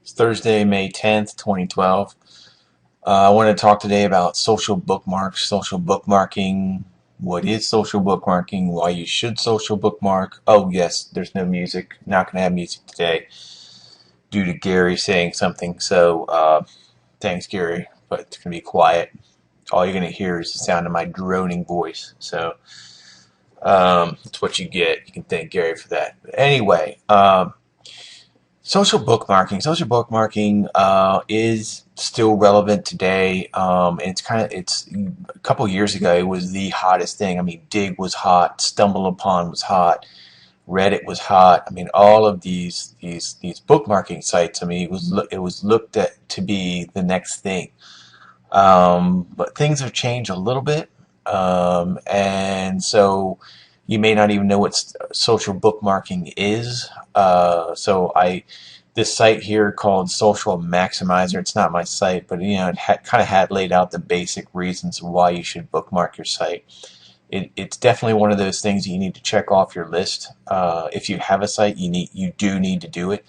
It's Thursday, May 10th, 2012. I want to talk today about social bookmarks, social bookmarking. What is social bookmarking? Why you should social bookmark. Oh, yes, there's no music. Not going to have music today due to Gary saying something. So, thanks, Gary, but it's going to be quiet. All you're going to hear is the sound of my droning voice. So, that's what you get. You can thank Gary for that. But anyway, Social bookmarking is still relevant today. And it's a couple years ago, it was the hottest thing. I mean, Dig was hot, Stumble Upon was hot, Reddit was hot. I mean, all of these bookmarking sites. I mean, it was looked at to be the next thing. But things have changed a little bit, and so you may not even know what social bookmarking is. This site here called Social Maximizer. It's not my site, but it kind of had laid out the basic reasons why you should bookmark your site. It's definitely one of those things you need to check off your list. If you have a site, you do need to do it.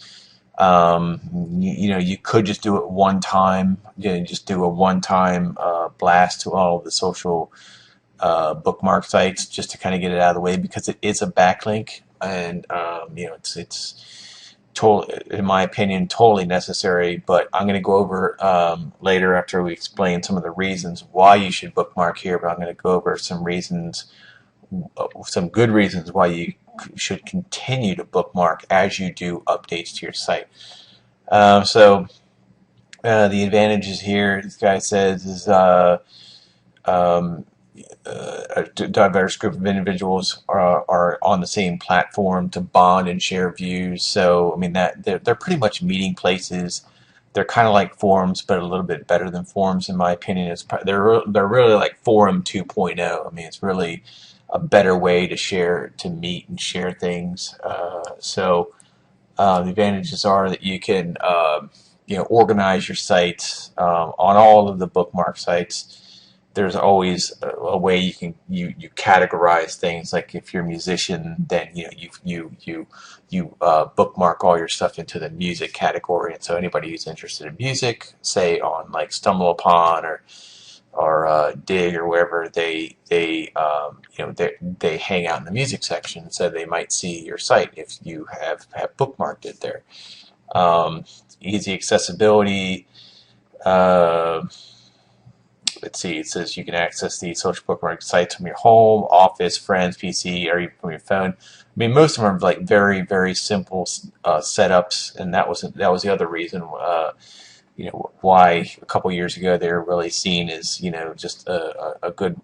You could just do it one time. Just do a one-time blast to all of the social bookmark sites just to kind of get it out of the way, because it is a backlink, and it's totally, in my opinion, totally necessary. But I'm going to go over later, after we explain some of the reasons why you should bookmark here. But I'm going to go over some reasons, some good reasons why you should continue to bookmark as you do updates to your site. The advantages here, this guy says, is a diverse group of individuals are on the same platform to bond and share views. So, I mean, that they're pretty much meeting places. They're kind of like forums, but a little bit better than forums, in my opinion. They're really like Forum 2.0. I mean, it's really a better way to meet and share things. The advantages are that you can organize your sites on all of the bookmark sites. There's always a way you categorize things. Like if you're a musician, then you bookmark all your stuff into the music category. And so anybody who's interested in music, say on like Stumble Upon or Dig or wherever, they hang out in the music section, so they might see your site if you have bookmarked it there. Easy accessibility. Let's see, it says you can access these social bookmark sites from your home, office, friends, PC, or even from your phone. I mean, most of them are like very, very simple setups, and that was the other reason, why a couple years ago they were really seen as just a good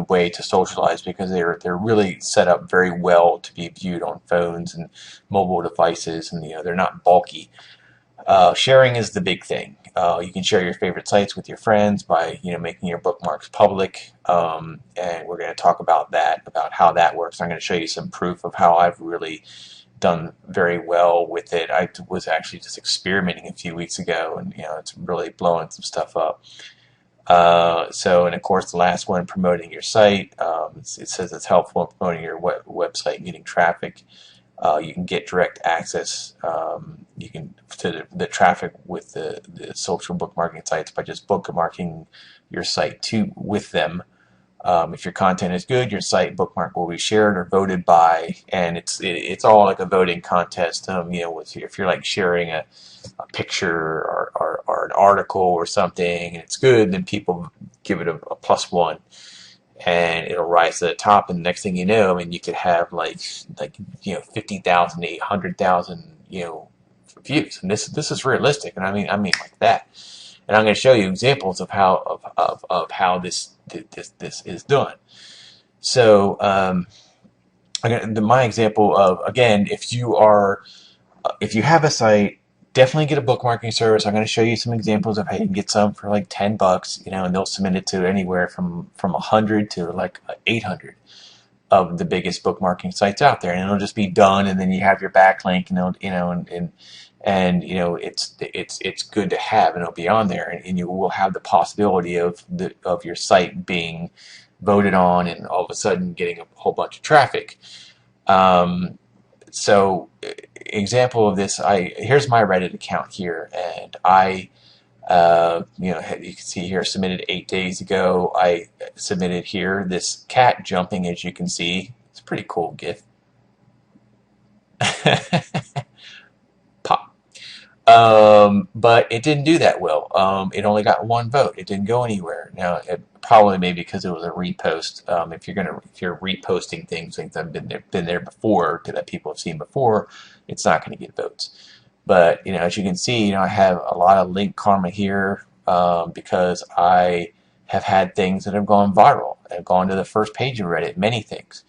way to socialize, because they're really set up very well to be viewed on phones and mobile devices, and they're not bulky. Sharing is the big thing. You can share your favorite sites with your friends by making your bookmarks public, and we're going to talk about how that works. I'm going to show you some proof of how I've really done very well with it. I was actually just experimenting a few weeks ago, and it's really blowing some stuff up. And of course, the last one, promoting your site. It says it's helpful in promoting your website and getting traffic. You can get direct access to the traffic with the social bookmarking sites by just bookmarking your site with them. If your content is good, your site bookmark will be shared or voted by, and it's all like a voting contest. If you're like sharing a picture or an article or something, and it's good, then people give it a +1. And it'll rise to the top, and the next thing you know, I mean, you could have like 50,000, 800,000 views, and this is realistic, and I mean like that. And I'm going to show you examples of how this is done. So my example of, again, if you have a site, definitely get a bookmarking service. I'm going to show you some examples of how you can get some for like $10, and they'll submit it to anywhere from 100 to like 800 of the biggest bookmarking sites out there, and it'll just be done. And then you have your backlink, and it's good to have, and it'll be on there, and you will have the possibility of your site being voted on, and all of a sudden getting a whole bunch of traffic. So example of this, here's my Reddit account here, and you can see here, submitted 8 days ago. I submitted here this cat jumping, as you can see. It's a pretty cool GIF. Pop. But it didn't do that well. It only got one vote. It didn't go anywhere. Now, probably maybe because it was a repost. If you're reposting things that have been there before, that people have seen before, it's not going to get votes. But as you can see, I have a lot of link karma here because I have had things that have gone viral. I've gone to the first page of Reddit, many things.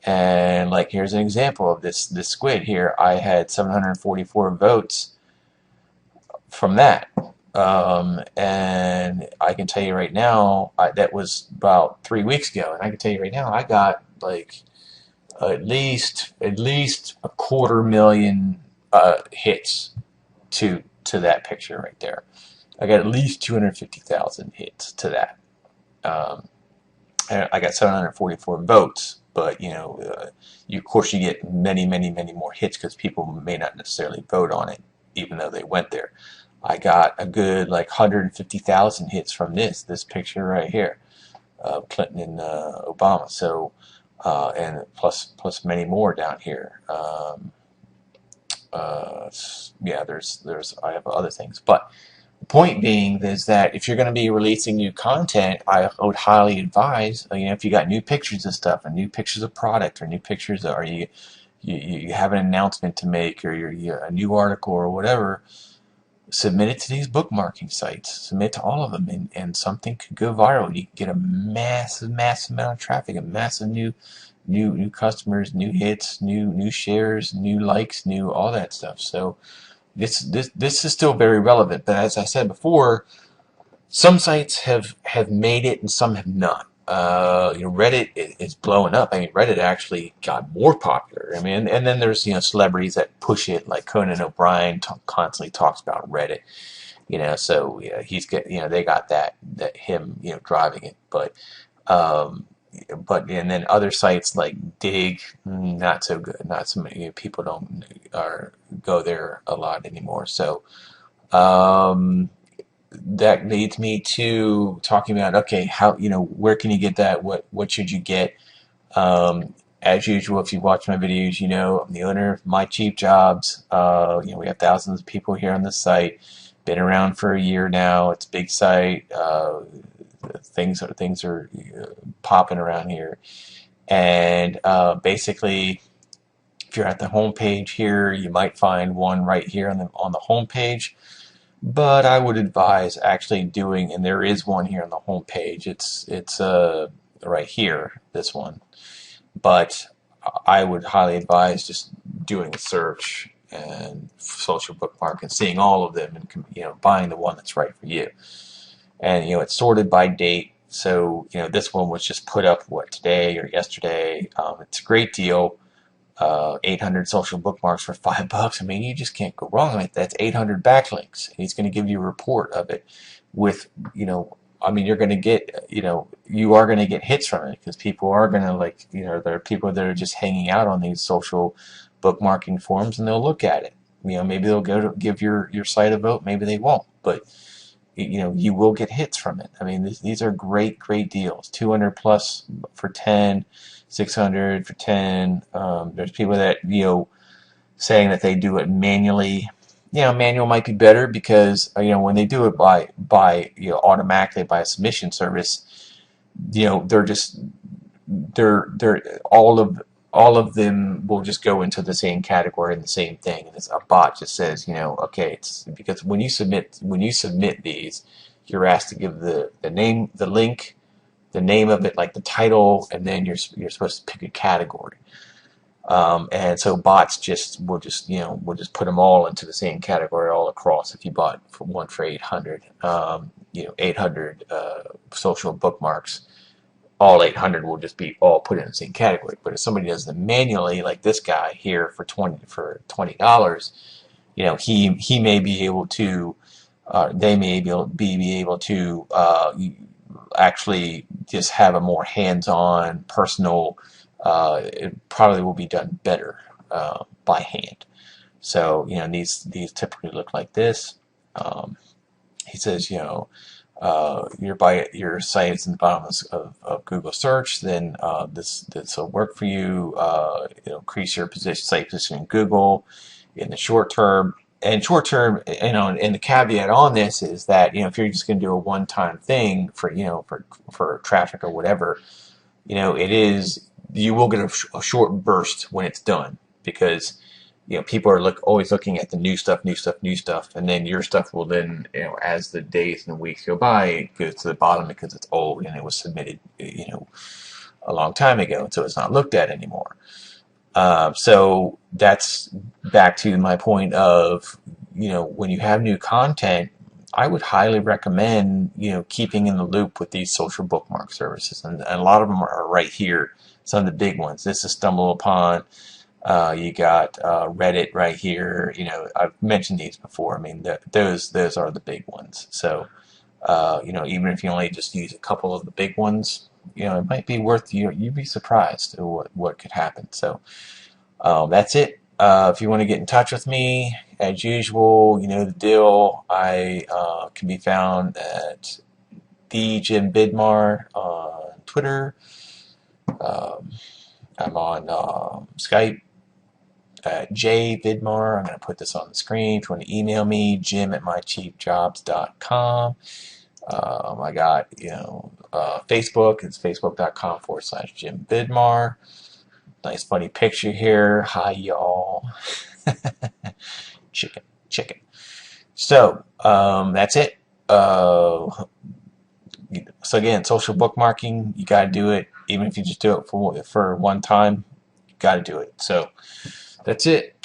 And like here's an example of this squid here. I had 744 votes from that. And I can tell you right now, that was about 3 weeks ago, and I can tell you right now, I got like at least a 250,000 hits to that picture right there. I got at least 250,000 hits to that. And I got 744 votes, but of course you get many, many, many more hits because people may not necessarily vote on it, even though they went there. I got a good like 150,000 hits from this picture right here, Clinton and Obama. So, and plus many more down here. Yeah, I have other things, but the point being is that if you're going to be releasing new content, I would highly advise, if you got new pictures of stuff, and new pictures of product, or new pictures, or you have an announcement to make, or a new article or whatever. Submit it to these bookmarking sites. Submit to all of them, and something could go viral. You can get a massive, massive amount of traffic, a massive new customers, new hits, new shares, new likes, new all that stuff. So this is still very relevant. But as I said before, some sites have made it and some have not. Reddit is blowing up. I mean, Reddit actually got more popular. I mean, and then there's celebrities that push it, like Conan O'Brien constantly talks about Reddit. So he's they got that him driving it, and then other sites like Dig, not so good. Not so many people go there a lot anymore. So. That leads me to talking about, okay, how where can you get that? What should you get? As usual, if you watch my videos, I'm the owner of My Cheap Jobs. We have thousands of people here on the site. Been around for a year now. It's a big site. Things are popping around here, and basically, if you're at the home page here, you might find one right here on the home page. But I would advise actually doing, and there is one here on the home page. It's right here, this one. But I would highly advise just doing a search and social bookmark and seeing all of them, and buying the one that's right for you. And it's sorted by date. So this one was just put up today or yesterday. It's a great deal. 800 social bookmarks for $5. I mean, you just can't go wrong with that. That's 800 backlinks. He's going to give you a report of it with, I mean, you're going to get, you are going to get hits from it because people are going to there are people that are just hanging out on these social bookmarking forums and they'll look at it. Maybe they'll go to give your site a vote, maybe they won't, but you will get hits from it. I mean, these are great deals. 200 plus for 10. 600 for 10. There's people that saying that they do it manually. Manual might be better because when they do it by automatically by a submission service, they're all of them will just go into the same category and the same thing, and it's a bot just says okay, it's because when you submit these, you're asked to give the name, the link, the name of it, like the title, and then you're supposed to pick a category. And so bots will just put them all into the same category all across. If you bought one for 800, 800 social bookmarks, all 800 will just be all put in the same category. But if somebody does them manually, like this guy here for $20, he may be able to, they may be able to actually just have a more hands-on, personal. It probably will be done better. by hand. So, these typically look like this. Um, he says, your site is in the bottom of Google search, then this will work for you. It'll increase your site position in Google in the short term. And short term, and the caveat on this is that, if you're just going to do a one-time thing for traffic or whatever, you will get a short burst when it's done, because people are always looking at the new stuff, new stuff, new stuff, and then your stuff will then, as the days and the weeks go by, it goes to the bottom because it's old and it was submitted, a long time ago, and so it's not looked at anymore. So that's back to my point of, when you have new content, I would highly recommend, keeping in the loop with these social bookmark services, and a lot of them are right here. Some of the big ones. This is Stumble Upon. You got Reddit right here. I've mentioned these before. I mean, those are the big ones. So, even if you only just use a couple of the big ones, it might be worth you. You'd be surprised at what could happen. So, that's it. If you want to get in touch with me, as usual, you know the deal. I can be found at the Jim Bidmar on Twitter. Um, I'm on Skype. J Vidmar. I'm going to put this on the screen. If you want to email me, jim@mycheapjobs.com. I got, Facebook. It's facebook.com/Jim Vidmar. Nice funny picture here. Hi, y'all. Chicken, chicken. So, that's it. So again, social bookmarking, you got to do it. Even if you just do it for one time, you got to do it. So, that's it.